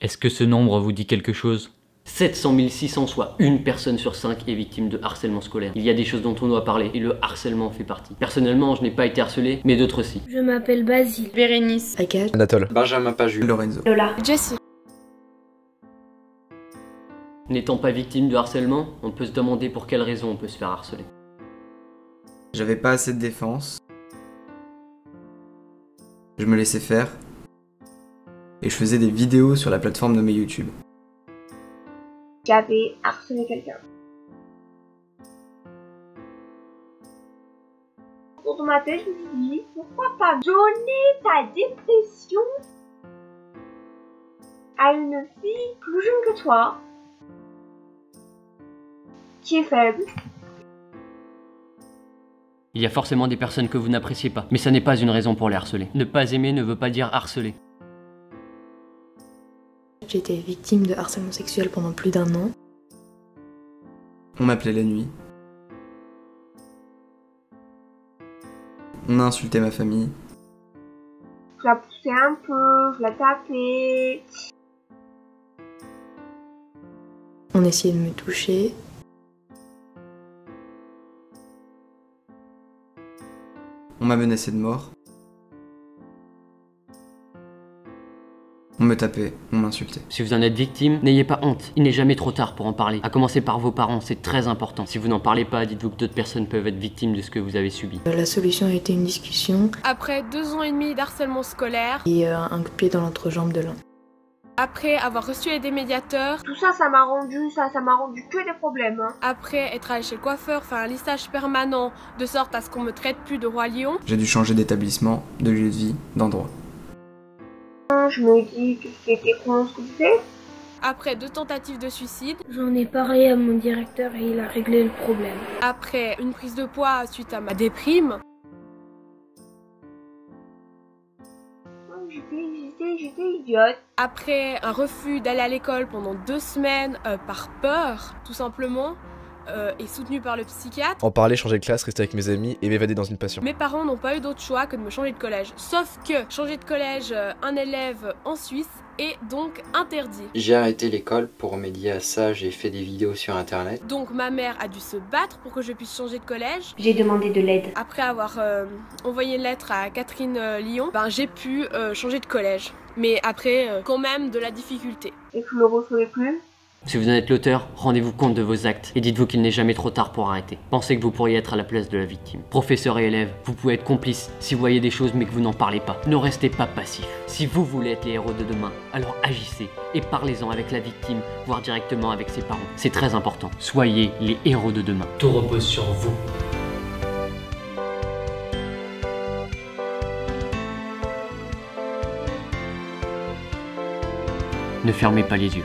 Est-ce que ce nombre vous dit quelque chose? 700 600, soit une personne sur 5 est victime de harcèlement scolaire. Il y a des choses dont on doit parler et le harcèlement en fait partie. Personnellement, je n'ai pas été harcelé, mais d'autres si. Je m'appelle Basile. Bérénice. Akage. Anatole. Benjamin Paju. Lorenzo. Lola. Jessie. N'étant pas victime de harcèlement, on peut se demander pour quelles raisons on peut se faire harceler. J'avais pas assez de défense. Je me laissais faire. Et je faisais des vidéos sur la plateforme nommée YouTube. J'avais harcelé quelqu'un. Dans ma tête, je me suis dit, pourquoi pas donner ta dépression à une fille plus jeune que toi, qui est faible. Il y a forcément des personnes que vous n'appréciez pas, mais ça n'est pas une raison pour les harceler. Ne pas aimer ne veut pas dire harceler. J'ai été victime de harcèlement sexuel pendant plus d'1 an. On m'appelait la nuit. On a insulté ma famille. Je la poussais un peu, je la tapais. On essayait de me toucher. On m'a menacé de mort. On me tapait, on m'insultait. Si vous en êtes victime, n'ayez pas honte. Il n'est jamais trop tard pour en parler. À commencer par vos parents, c'est très important. Si vous n'en parlez pas, dites-vous que d'autres personnes peuvent être victimes de ce que vous avez subi. La solution a été une discussion Après 2 ans et demi d'harcèlement scolaire, et un coup de pied dans l'entrejambe de l'un. après avoir reçu l'aide des médiateurs, Tout ça, ça m'a rendu que des problèmes. Hein. après être allé chez le coiffeur, faire un lissage permanent de sorte à ce qu'on me traite plus de roi lion, J'ai dû changer d'établissement, de lieu de vie, d'endroit. Je me dis que c'était con ce que tu fais. après 2 tentatives de suicide, J'en ai parlé à mon directeur et il a réglé le problème. après une prise de poids suite à ma déprime, J'étais idiote. après un refus d'aller à l'école pendant 2 semaines par peur, tout simplement, et soutenu par le psychiatre. En parler, changer de classe, rester avec mes amis et m'évader dans une passion. Mes parents n'ont pas eu d'autre choix que de me changer de collège. Sauf que changer de collège, un élève en Suisse est donc interdit. J'ai arrêté l'école pour remédier à ça, j'ai fait des vidéos sur internet. Donc ma mère a dû se battre pour que je puisse changer de collège. J'ai demandé de l'aide. Après avoir envoyé une lettre à Catherine Lyon, j'ai pu changer de collège. Mais après, quand même de la difficulté. Et que je le recevais plus. Si vous en êtes l'auteur, rendez-vous compte de vos actes et dites-vous qu'il n'est jamais trop tard pour arrêter. Pensez que vous pourriez être à la place de la victime. Professeurs et élèves, vous pouvez être complices si vous voyez des choses mais que vous n'en parlez pas. Ne restez pas passifs. Si vous voulez être les héros de demain, alors agissez et parlez-en avec la victime, voire directement avec ses parents. C'est très important. Soyez les héros de demain. Tout repose sur vous. Ne fermez pas les yeux.